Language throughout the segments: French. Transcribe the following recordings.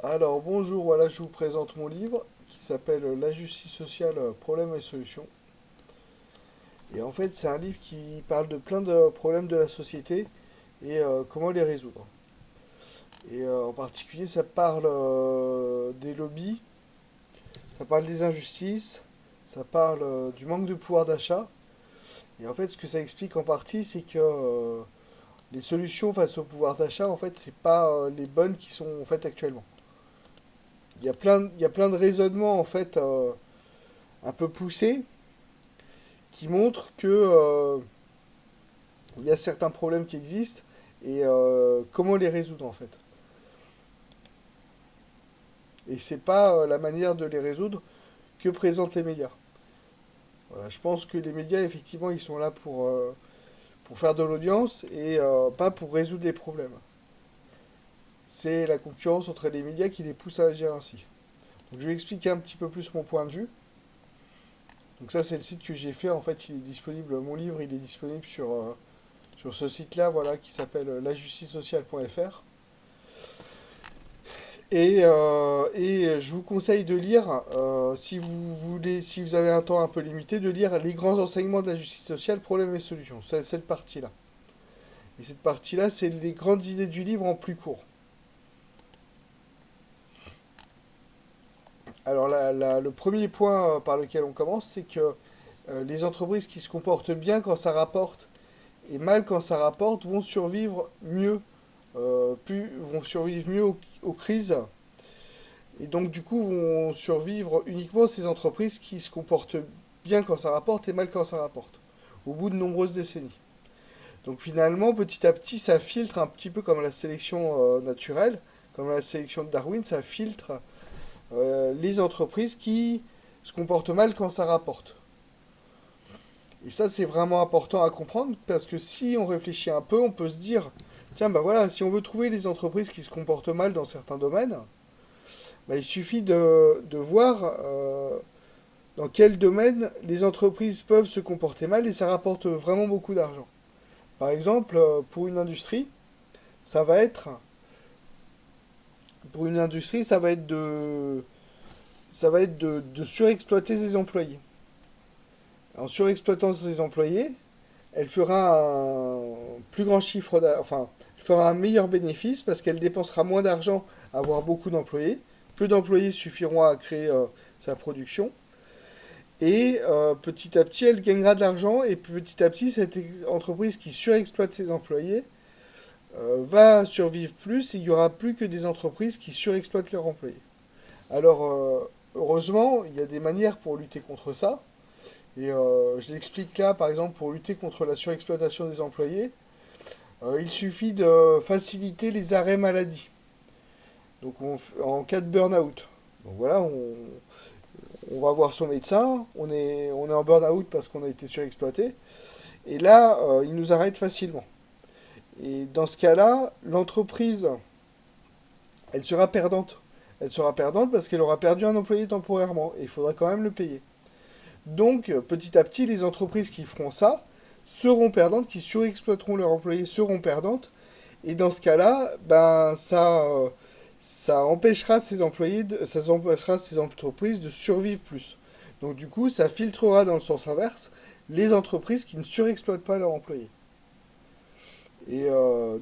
Alors bonjour, voilà, je vous présente mon livre qui s'appelle La justice sociale, problèmes et solutions. Et en fait, c'est un livre qui parle de plein de problèmes de la société et comment les résoudre. Et en particulier, ça parle des lobbies, ça parle des injustices, ça parle du manque de pouvoir d'achat. Et en fait, ce que ça explique en partie, c'est que les solutions face au pouvoir d'achat, en fait, c'est pas les bonnes qui sont faites actuellement. Il y a plein de raisonnements en fait un peu poussés qui montre que il y a certains problèmes qui existent et comment les résoudre en fait. Et c'est pas la manière de les résoudre que présentent les médias. Voilà, je pense que les médias effectivement ils sont là pour faire de l'audience et pas pour résoudre les problèmes. C'est la concurrence entre les médias qui les pousse à agir ainsi. Donc je vais expliquer un petit peu plus mon point de vue. Donc ça c'est le site que j'ai fait, en fait il est disponible, mon livre il est disponible sur ce site-là, voilà, qui s'appelle lajusticesociale.fr. Et je vous conseille de lire, si vous voulez, si vous avez un temps un peu limité, de lire les grands enseignements de la justice sociale, problèmes et solutions. C'est cette partie-là. Et cette partie-là, c'est les grandes idées du livre en plus court. Alors le premier point par lequel on commence, c'est que les entreprises qui se comportent bien quand ça rapporte et mal quand ça rapporte vont survivre mieux, vont survivre mieux aux crises. Et donc, du coup, vont survivre uniquement ces entreprises qui se comportent bien quand ça rapporte et mal quand ça rapporte, au bout de nombreuses décennies. Donc, finalement, petit à petit, ça filtre un petit peu comme la sélection naturelle, comme la sélection de Darwin, ça filtre les entreprises qui se comportent mal quand ça rapporte. Et ça, c'est vraiment important à comprendre parce que si on réfléchit un peu, on peut se dire, tiens, bah voilà, si on veut trouver les entreprises qui se comportent mal dans certains domaines, bah, il suffit de voir dans quel domaine les entreprises peuvent se comporter mal et ça rapporte vraiment beaucoup d'argent. Par exemple, pour une industrie, ça va être pour une industrie, ça va être de surexploiter ses employés. En surexploitant ses employés, elle fera un plus grand chiffre d'affaires, enfin, elle fera un meilleur bénéfice parce qu'elle dépensera moins d'argent à avoir beaucoup d'employés. Peu d'employés suffiront à créer sa production. Et petit à petit, elle gagnera de l'argent. Et petit à petit, cette entreprise qui surexploite ses employés va survivre plus. Et il n'y aura plus que des entreprises qui surexploitent leurs employés. Alors, heureusement, il y a des manières pour lutter contre ça. Et je l'explique là, par exemple, pour lutter contre la surexploitation des employés, il suffit de faciliter les arrêts maladie. Donc, en cas de burn-out. Donc voilà, on va voir son médecin, on est en burn-out parce qu'on a été surexploité, et là, il nous arrête facilement. Et dans ce cas-là, l'entreprise, elle sera perdante. Elle sera perdante parce qu'elle aura perdu un employé temporairement, et il faudra quand même le payer. Donc, petit à petit, les entreprises qui feront ça seront perdantes, qui surexploiteront leurs employés seront perdantes, et dans ce cas-là, ben, ça empêchera ces employés, ça empêchera ces entreprises de survivre plus. Donc du coup, ça filtrera dans le sens inverse les entreprises qui ne surexploitent pas leurs employés. Et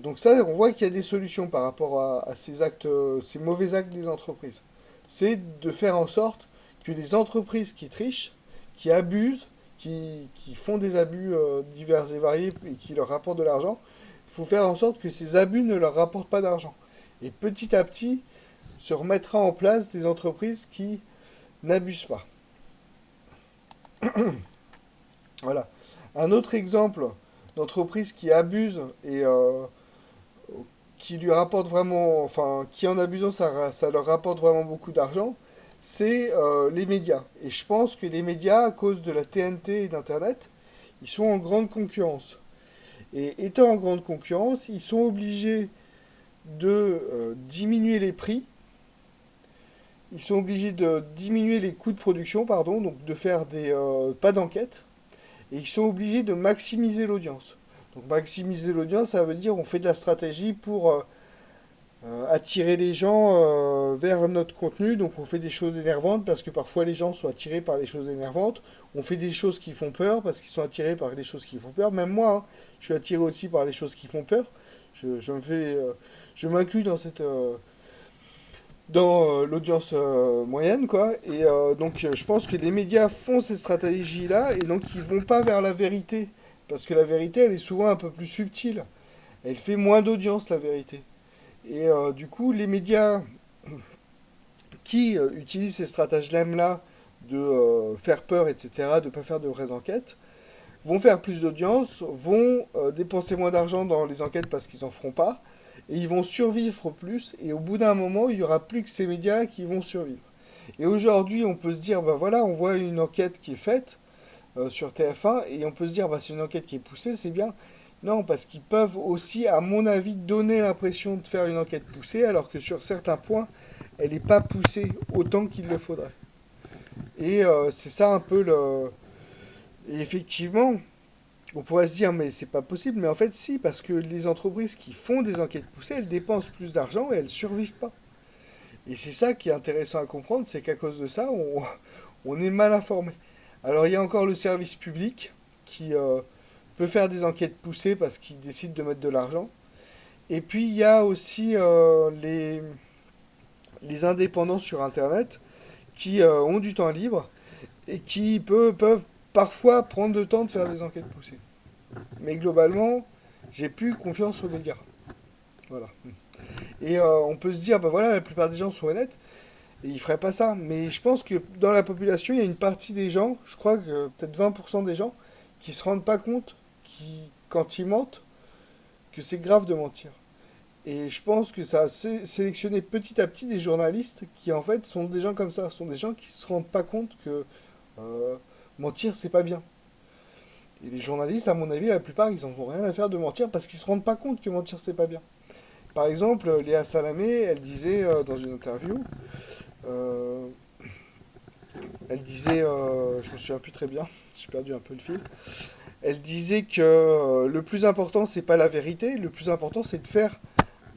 donc ça, on voit qu'il y a des solutions par rapport à ces actes, ces mauvais actes des entreprises. C'est de faire en sorte que les entreprises qui trichent, qui abusent, qui font des abus divers et variés et qui leur rapportent de l'argent, il faut faire en sorte que ces abus ne leur rapportent pas d'argent. Et petit à petit, se remettra en place des entreprises qui n'abusent pas. Voilà. Un autre exemple d'entreprise qui abuse et qui lui rapporte vraiment, enfin, qui en abusant, ça leur rapporte vraiment beaucoup d'argent, c'est les médias. Et je pense que les médias, à cause de la TNT et d'Internet, ils sont en grande concurrence. Et étant en grande concurrence, ils sont obligés de diminuer les prix, ils sont obligés de diminuer les coûts de production, pardon, donc de faire pas d'enquête, et ils sont obligés de maximiser l'audience. Donc maximiser l'audience, ça veut dire on fait de la stratégie pour attirer les gens vers notre contenu. Donc on fait des choses énervantes parce que parfois les gens sont attirés par les choses énervantes. On fait des choses qui font peur parce qu'ils sont attirés par les choses qui font peur. Même moi, hein, je suis attiré aussi par les choses qui font peur. Je m'inclus dans l'audience moyenne, quoi. Et donc je pense que les médias font cette stratégie-là et donc ils vont pas vers la vérité. Parce que la vérité, elle est souvent un peu plus subtile. Elle fait moins d'audience, la vérité. Et du coup, les médias qui utilisent ces stratagèmes-là de faire peur, etc., de ne pas faire de vraies enquêtes, vont faire plus d'audience, vont dépenser moins d'argent dans les enquêtes parce qu'ils n'en feront pas, et ils vont survivre plus, et au bout d'un moment, il n'y aura plus que ces médias-là qui vont survivre. Et aujourd'hui, on peut se dire, bah voilà, on voit une enquête qui est faite sur TF1, et on peut se dire, bah c'est une enquête qui est poussée, c'est bien. Non, parce qu'ils peuvent aussi, à mon avis, donner l'impression de faire une enquête poussée, alors que sur certains points, elle n'est pas poussée autant qu'il le faudrait. Et c'est ça un peu le... Et effectivement, on pourrait se dire, mais c'est pas possible, mais en fait, si, parce que les entreprises qui font des enquêtes poussées, elles dépensent plus d'argent et elles survivent pas. Et c'est ça qui est intéressant à comprendre, c'est qu'à cause de ça, on est mal informé. Alors, il y a encore le service public qui peut faire des enquêtes poussées parce qu'il décide de mettre de l'argent. Et puis, il y a aussi les indépendants sur Internet qui ont du temps libre et qui peuvent parfois prendre le temps de faire des enquêtes poussées. Mais globalement, j'ai plus confiance aux médias. Voilà. Et on peut se dire, bah voilà, la plupart des gens sont honnêtes et ils feraient pas ça. Mais je pense que dans la population, il y a une partie des gens, je crois que peut-être 20% des gens, qui se rendent pas compte, quand ils mentent, que c'est grave de mentir. Et je pense que ça a sélectionné petit à petit des journalistes qui en fait sont des gens comme ça, sont des gens qui se rendent pas compte que euh, mentir c'est pas bien. Et les journalistes, à mon avis, la plupart, ils n'en ont rien à faire de mentir parce qu'ils se rendent pas compte que mentir c'est pas bien. Par exemple, Léa Salamé, elle disait dans une interview, euh, elle disait, je me souviens plus très bien, j'ai perdu un peu le fil. Elle disait que le plus important c'est pas la vérité, le plus important c'est de faire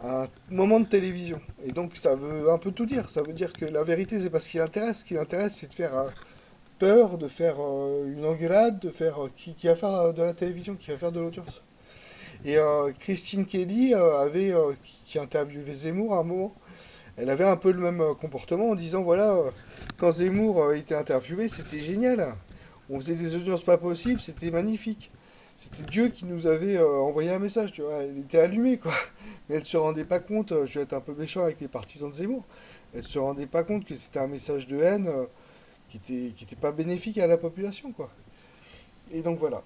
un moment de télévision. Et donc ça veut un peu tout dire. Ça veut dire que la vérité, c'est pas ce qui l'intéresse. Ce qui l'intéresse, c'est de faire peur, de faire une engueulade, de faire qui va faire de la télévision, qui va faire de l'audience. Et Christine Kelly qui interviewait Zemmour à un moment, elle avait un peu le même comportement en disant voilà, quand Zemmour était interviewé, c'était génial. On faisait des audiences pas possibles, c'était magnifique. C'était Dieu qui nous avait envoyé un message, tu vois. Elle était allumée, quoi. Mais elle se rendait pas compte, je vais être un peu méchant avec les partisans de Zemmour, elle se rendait pas compte que c'était un message de haine qui était pas bénéfique à la population, quoi. Et donc voilà.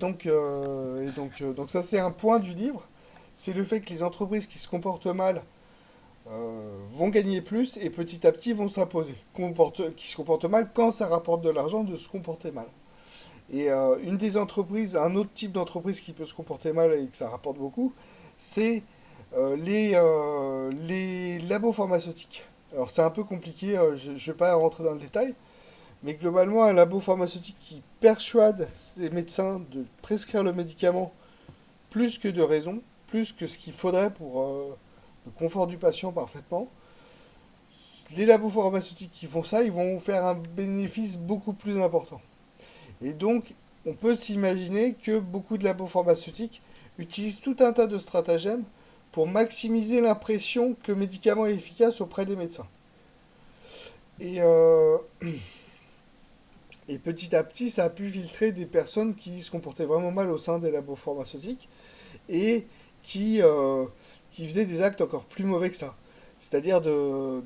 Donc ça c'est un point du livre, c'est le fait que les entreprises qui se comportent mal vont gagner plus et petit à petit vont s'imposer. Qui se comportent mal quand ça rapporte de l'argent de se comporter mal. Et une des entreprises, un autre type d'entreprise qui peut se comporter mal et que ça rapporte beaucoup, c'est les labos pharmaceutiques. Alors c'est un peu compliqué, je ne vais pas rentrer dans le détail, mais globalement un labo pharmaceutique qui persuade les médecins de prescrire le médicament plus que de raison, plus que ce qu'il faudrait pour le confort du patient parfaitement, les labos pharmaceutiques qui font ça, ils vont faire un bénéfice beaucoup plus important. Et donc, on peut s'imaginer que beaucoup de labos pharmaceutiques utilisent tout un tas de stratagèmes pour maximiser l'impression que le médicament est efficace auprès des médecins. Et, euh, et petit à petit, ça a pu filtrer des personnes qui se comportaient vraiment mal au sein des labos pharmaceutiques et qui faisaient des actes encore plus mauvais que ça. C'est-à-dire de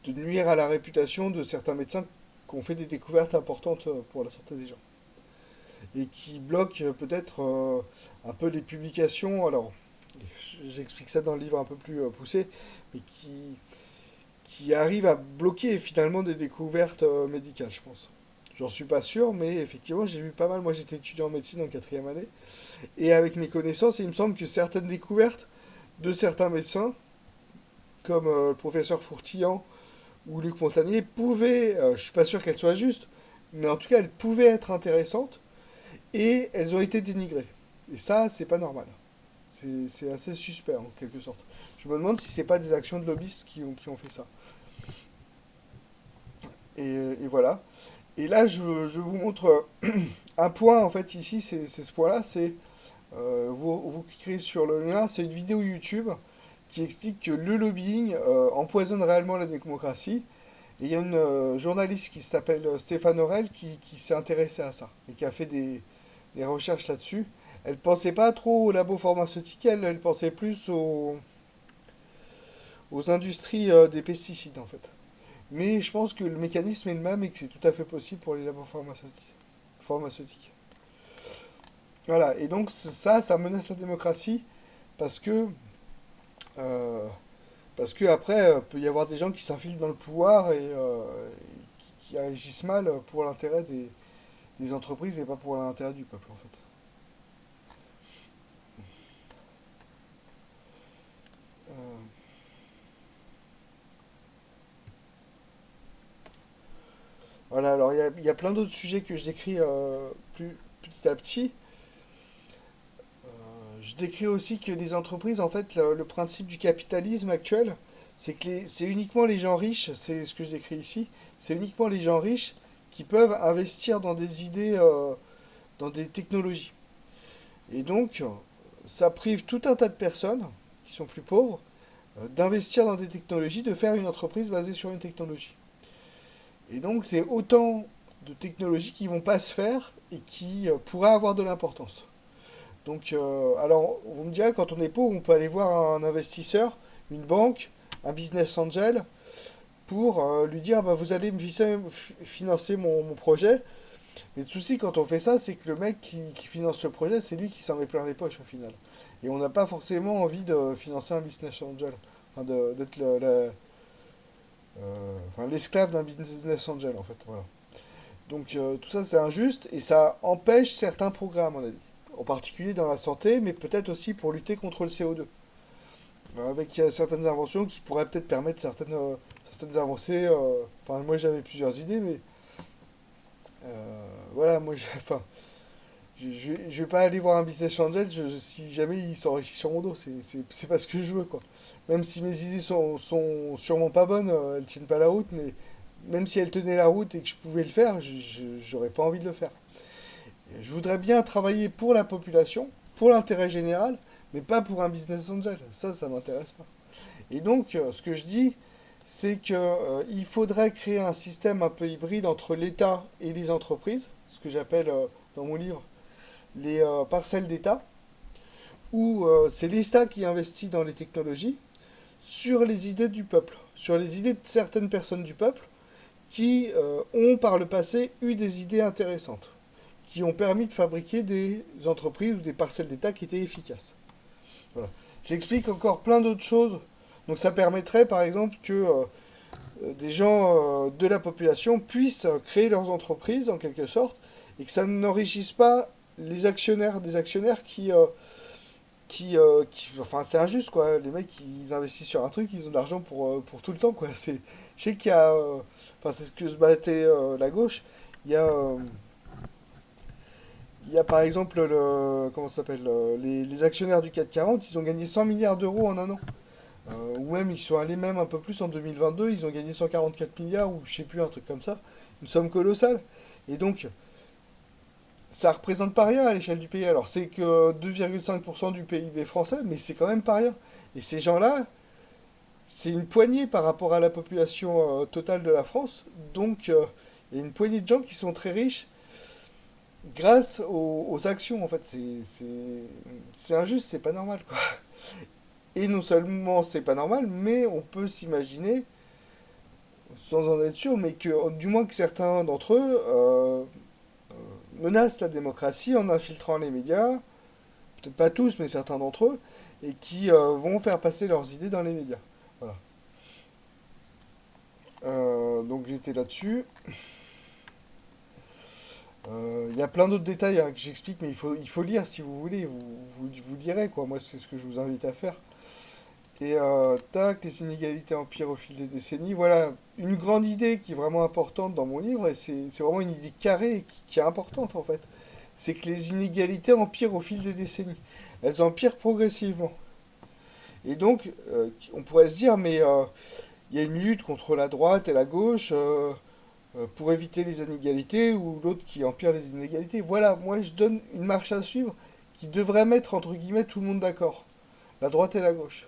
nuire à la réputation de certains médecins qui ont fait des découvertes importantes pour la santé des gens. Et qui bloquent peut-être un peu les publications. Alors, j'explique ça dans le livre un peu plus poussé, mais qui arrivent à bloquer finalement des découvertes médicales, je pense. J'en suis pas sûr, mais effectivement, j'ai vu pas mal. Moi, j'étais étudiant en médecine en quatrième année. Et avec mes connaissances, il me semble que certaines découvertes de certains médecins, comme le professeur Fourtillan ou Luc Montagnier, pouvaient, je suis pas sûr qu'elles soient justes, mais en tout cas, elles pouvaient être intéressantes et elles ont été dénigrées. Et ça, c'est pas normal. C'est assez suspect en quelque sorte. Je me demande si c'est pas des actions de lobbyistes qui ont fait ça. Et voilà. Et là, je vous montre un point, en fait, ici, c'est ce point-là, vous cliquerez sur le lien, c'est une vidéo YouTube qui explique que le lobbying empoisonne réellement la démocratie. Et il y a une journaliste qui s'appelle Stéphane Aurel qui s'est intéressée à ça et qui a fait des recherches là-dessus. Elle pensait pas trop aux labos pharmaceutiques, elle pensait plus aux industries des pesticides en fait. Mais je pense que le mécanisme est le même et que c'est tout à fait possible pour les labos pharmaceutiques. Voilà, et donc ça menace la démocratie parce que, euh, parce que après, peut y avoir des gens qui s'infiltrent dans le pouvoir qui agissent mal pour l'intérêt des entreprises et pas pour l'intérêt du peuple en fait. Euh, voilà, alors il y a plein d'autres sujets que je décris petit à petit. Je décris aussi que les entreprises, en fait, le principe du capitalisme actuel, c'est que c'est uniquement les gens riches, c'est ce que je décris ici, c'est uniquement les gens riches qui peuvent investir dans des idées, dans des technologies. Et donc, ça prive tout un tas de personnes qui sont plus pauvres d'investir dans des technologies, de faire une entreprise basée sur une technologie. Et donc, c'est autant de technologies qui vont pas se faire et qui pourraient avoir de l'importance. Donc, alors, vous me direz, quand on est pauvre, on peut aller voir un investisseur, une banque, un business angel, pour lui dire, bah, vous allez me financer mon projet. Mais le souci, quand on fait ça, c'est que le mec qui finance le projet, c'est lui qui s'en met plein les poches au final. Et on n'a pas forcément envie de financer un business angel. Enfin, d'être enfin, l'esclave d'un business angel, en fait. Voilà. Donc, tout ça, c'est injuste et ça empêche certains progrès, à mon avis. En particulier dans la santé, mais peut-être aussi pour lutter contre le CO2. Avec certaines inventions qui pourraient peut-être permettre certaines avancées. Enfin, moi j'avais plusieurs idées, mais voilà, enfin, je vais pas aller voir un business angel si jamais il s'enrichit sur mon dos. C'est pas ce que je veux, quoi. Même si mes idées sont sûrement pas bonnes, elles tiennent pas la route, mais même si elles tenaient la route et que je pouvais le faire, j'aurais pas envie de le faire. Je voudrais bien travailler pour la population, pour l'intérêt général, mais pas pour un business angel. Ça m'intéresse pas. Et donc, ce que je dis, c'est que il faudrait créer un système un peu hybride entre l'État et les entreprises, ce que j'appelle dans mon livre les parcelles d'État, où c'est l'État qui investit dans les technologies sur les idées du peuple, sur les idées de certaines personnes du peuple qui ont par le passé eu des idées intéressantes, qui ont permis de fabriquer des entreprises ou des parcelles d'État qui étaient efficaces. Voilà. J'explique encore plein d'autres choses. Donc ça permettrait par exemple que des gens de la population puissent créer leurs entreprises en quelque sorte et que ça n'enrichisse pas les actionnaires, des actionnaires enfin c'est injuste quoi. Les mecs ils investissent sur un truc, ils ont de l'argent pour tout le temps quoi. Je sais qu'il y a, enfin c'est ce que se battait la gauche. Il y a il y a par exemple comment ça s'appelle, les actionnaires du CAC 40, ils ont gagné 100 milliards d'euros en un an. Ou même ils sont allés même un peu plus en 2022, ils ont gagné 144 milliards ou je sais plus, un truc comme ça. Une somme colossale. Et donc, ça représente pas rien à l'échelle du pays. Alors c'est que 2,5% du PIB français, mais c'est quand même pas rien. Et ces gens-là, c'est une poignée par rapport à la population totale de la France. Donc, il y a une poignée de gens qui sont très riches grâce aux actions. En fait, c'est injuste, c'est pas normal, quoi. Et non seulement c'est pas normal, mais on peut s'imaginer, sans en être sûr, mais que du moins que certains d'entre eux menacent la démocratie en infiltrant les médias, peut-être pas tous, mais certains d'entre eux, et qui vont faire passer leurs idées dans les médias. Voilà. Donc j'étais là-dessus. Il y a plein d'autres détails hein, que j'explique, mais il faut lire si vous voulez, vous lirez, quoi. Moi, c'est ce que je vous invite à faire. Et tac, les inégalités empirent au fil des décennies. Voilà, une grande idée qui est vraiment importante dans mon livre, et c'est vraiment une idée carrée qui est importante en fait. c'est que les inégalités empirent au fil des décennies. Elles empirent progressivement. Et donc, on pourrait se dire, mais il y a une lutte contre la droite et la gauche pour éviter les inégalités, ou l'autre qui empire les inégalités. Voilà, moi je donne une marche à suivre qui devrait mettre, entre guillemets, tout le monde d'accord. La droite et la gauche.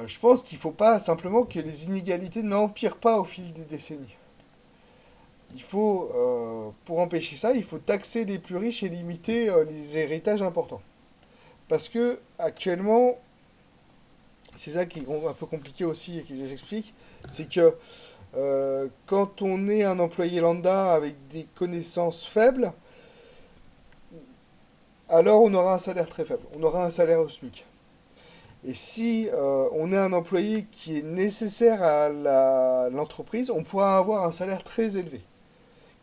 Je pense qu'il ne faut pas simplement que les inégalités n'empirent pas au fil des décennies. Il faut, pour empêcher ça, il faut taxer les plus riches et limiter les héritages importants. Parce que actuellement, c'est ça qui est un peu compliqué aussi et que j'explique, c'est que quand on est un employé lambda avec des connaissances faibles, alors on aura un salaire très faible. On aura un salaire au SMIC. Et si on est un employé qui est nécessaire à l'entreprise, on pourra avoir un salaire très élevé,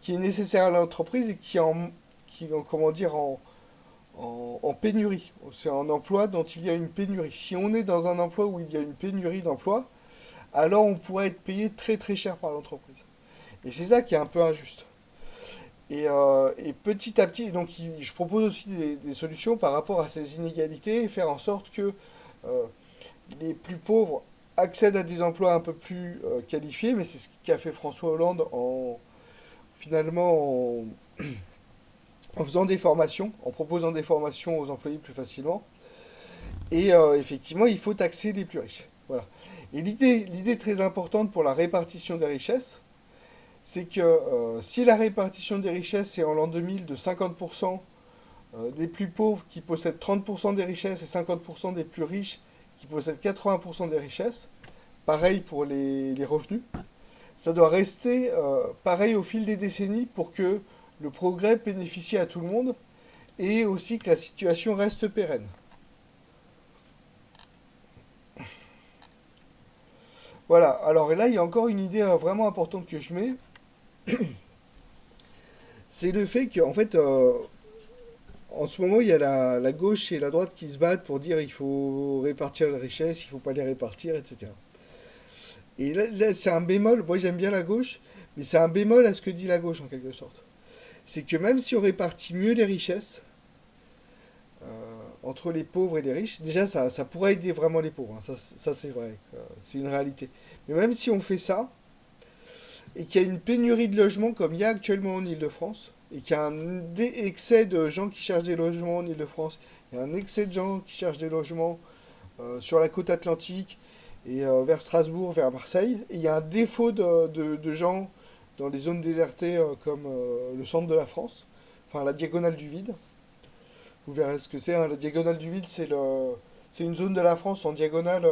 qui est nécessaire à l'entreprise et comment dire, en pénurie. C'est un emploi dont il y a une pénurie. Si on est dans un emploi où il y a une pénurie d'emploi, alors on pourrait être payé très très cher par l'entreprise. Et c'est ça qui est un peu injuste. Et petit à petit, donc je propose aussi des solutions par rapport à ces inégalités, et faire en sorte que euh, les plus pauvres accèdent à des emplois un peu plus qualifiés, mais c'est ce qu'a fait François Hollande finalement en faisant des formations, en proposant des formations aux employés plus facilement. Et effectivement, il faut taxer les plus riches. Voilà. Et l'idée très importante pour la répartition des richesses, c'est que si la répartition des richesses est en l'an 2000 de 50% des plus pauvres qui possèdent 30% des richesses et 50% des plus riches qui possèdent 80% des richesses, pareil pour les revenus, ça doit rester pareil au fil des décennies pour que le progrès bénéficie à tout le monde et aussi que la situation reste pérenne. Voilà, alors là il y a encore une idée vraiment importante que je mets, c'est le fait qu'en fait en ce moment il y a la gauche et la droite qui se battent pour dire il faut répartir les richesses, il ne faut pas les répartir, etc. Et là c'est un bémol, moi j'aime bien la gauche, mais c'est un bémol à ce que dit la gauche en quelque sorte. C'est que même si on répartit mieux les richesses, entre les pauvres et les riches, déjà ça pourrait aider vraiment les pauvres, hein. Ça c'est vrai, c'est une réalité. Mais même si on fait ça, et qu'il y a une pénurie de logements comme il y a actuellement en Ile-de-France, et qu'il y a un excès de gens qui cherchent des logements en Ile-de-France, il y a un excès de gens qui cherchent des logements sur la côte atlantique, et vers Strasbourg, vers Marseille, et il y a un défaut de gens dans les zones désertées comme le centre de la France, enfin la diagonale du vide. Vous verrez ce que c'est, hein. La diagonale du vide, c'est une zone de la France en diagonale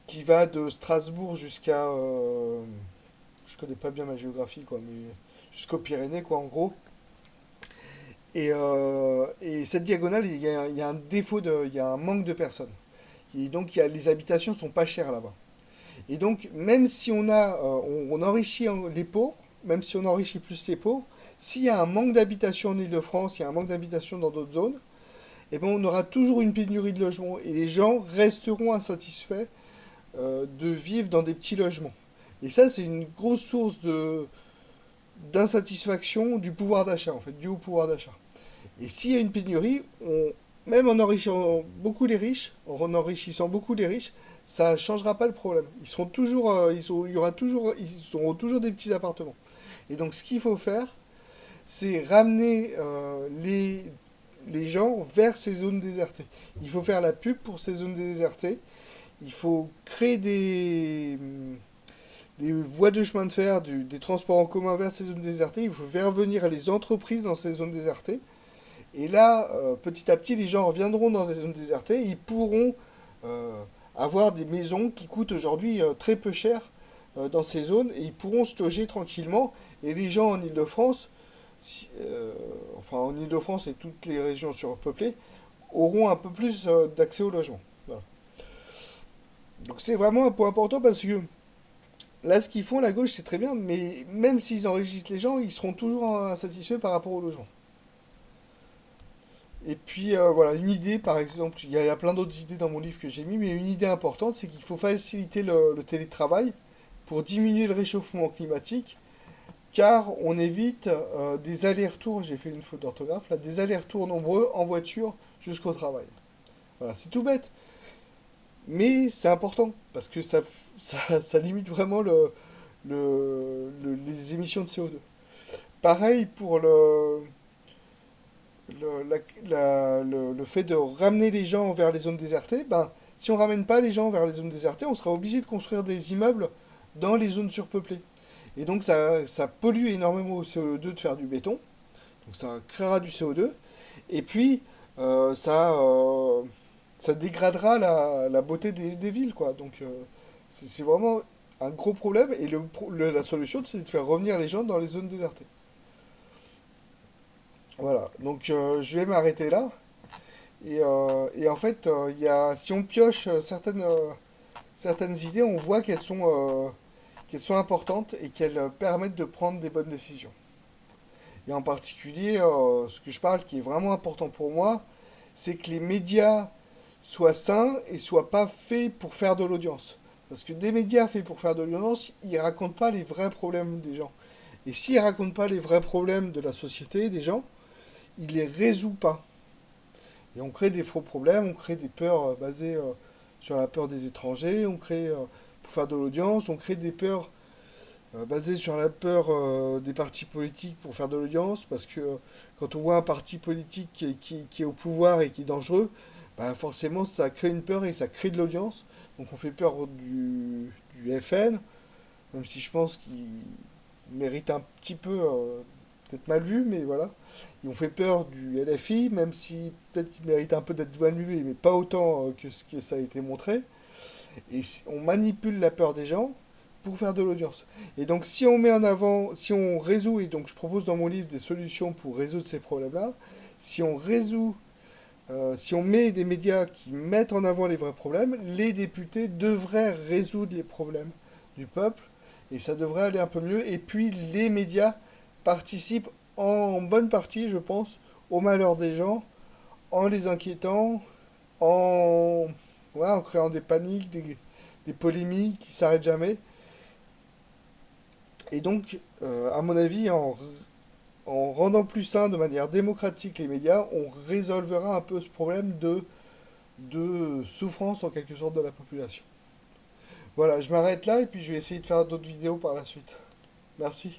qui va de Strasbourg jusqu'à... je connais pas bien ma géographie, quoi, mais jusqu'aux Pyrénées, quoi, en gros. Et cette diagonale, il y a un il y a un manque de personnes. Et donc, les habitations sont pas chères là-bas. Et donc, même si on enrichit les pauvres, même si on enrichit plus les pauvres, s'il y a un manque d'habitation en Ile-de-France, il y a un manque d'habitation dans d'autres zones, eh ben, on aura toujours une pénurie de logements et les gens resteront insatisfaits de vivre dans des petits logements. Et ça, c'est une grosse source d'insatisfaction du pouvoir d'achat, en fait, dû au pouvoir d'achat. Et s'il y a une pénurie, même en enrichissant beaucoup les riches, ça ne changera pas le problème. Ils seront toujours, il y aura toujours, ils auront toujours des petits appartements. Et donc, ce qu'il faut faire, c'est ramener les gens vers ces zones désertées. Il faut faire la pub pour ces zones désertées. Il faut créer des voies de chemin de fer, des transports en commun vers ces zones désertées. Il faut faire venir les entreprises dans ces zones désertées. Et là, petit à petit, les gens reviendront dans ces zones désertées. Et ils pourront avoir des maisons qui coûtent aujourd'hui très peu cher dans ces zones. Et ils pourront se loger tranquillement. Et les gens en Ile-de-France, enfin en Ile-de-France et toutes les régions surpeuplées, auront un peu plus d'accès au logement. Voilà. Donc c'est vraiment un point important parce que là, ce qu'ils font, la gauche, c'est très bien, mais même s'ils enregistrent les gens, ils seront toujours insatisfaits par rapport au logement. Et puis voilà, une idée, par exemple, il y a plein d'autres idées dans mon livre que j'ai mis, mais une idée importante, c'est qu'il faut faciliter le télétravail pour diminuer le réchauffement climatique car on évite des allers-retours, j'ai fait une faute d'orthographe, là, des allers-retours nombreux en voiture jusqu'au travail. Voilà, c'est tout bête, mais c'est important, parce que ça limite vraiment les émissions de CO2. Pareil pour le fait de ramener les gens vers les zones désertées. Ben, si on ramène pas les gens vers les zones désertées, on sera obligé de construire des immeubles dans les zones surpeuplées. Et donc ça pollue énormément au CO2 de faire du béton. Donc ça créera du CO2. Et puis ça dégradera la beauté des villes, quoi. Donc c'est vraiment un gros problème. Et la solution, c'est de faire revenir les gens dans les zones désertées. Voilà. Donc je vais m'arrêter là. Et en fait, si on pioche certaines idées, on voit qu'elles sont importantes et qu'elles permettent de prendre des bonnes décisions. Et en particulier, ce que je parle qui est vraiment important pour moi, c'est que les médias soient sains et soient pas faits pour faire de l'audience. Parce que des médias faits pour faire de l'audience, ils racontent pas les vrais problèmes des gens. Et s'ils racontent pas les vrais problèmes de la société, des gens, ils les résout pas. Et on crée des faux problèmes, on crée des peurs basées sur la peur des étrangers, on crée, pour faire de l'audience, on crée des peurs basées sur la peur des partis politiques pour faire de l'audience, parce que quand on voit un parti politique qui est au pouvoir et qui est dangereux, bah forcément ça crée une peur et ça crée de l'audience. Donc on fait peur du FN, même si je pense qu'il mérite un petit peu, peut-être mal vu, mais voilà. Ils ont fait peur du LFI, même si peut-être qu'il mérite un peu d'être mal vu, mais pas autant que ce que ça a été montré. Et on manipule la peur des gens pour faire de l'audience. Et donc si on met en avant, si on résout, et donc je propose dans mon livre des solutions pour résoudre ces problèmes-là, si on résout, si on met des médias qui mettent en avant les vrais problèmes, les députés devraient résoudre les problèmes du peuple, et ça devrait aller un peu mieux. Et puis les médias participent en bonne partie, je pense, au malheur des gens, en les inquiétant, en, ouais, en créant des paniques, des polémiques qui s'arrêtent jamais. Et donc, à mon avis, en rendant plus sain de manière démocratique les médias, on résolvera un peu ce problème de souffrance en quelque sorte de la population. Voilà, je m'arrête là et puis je vais essayer de faire d'autres vidéos par la suite. Merci.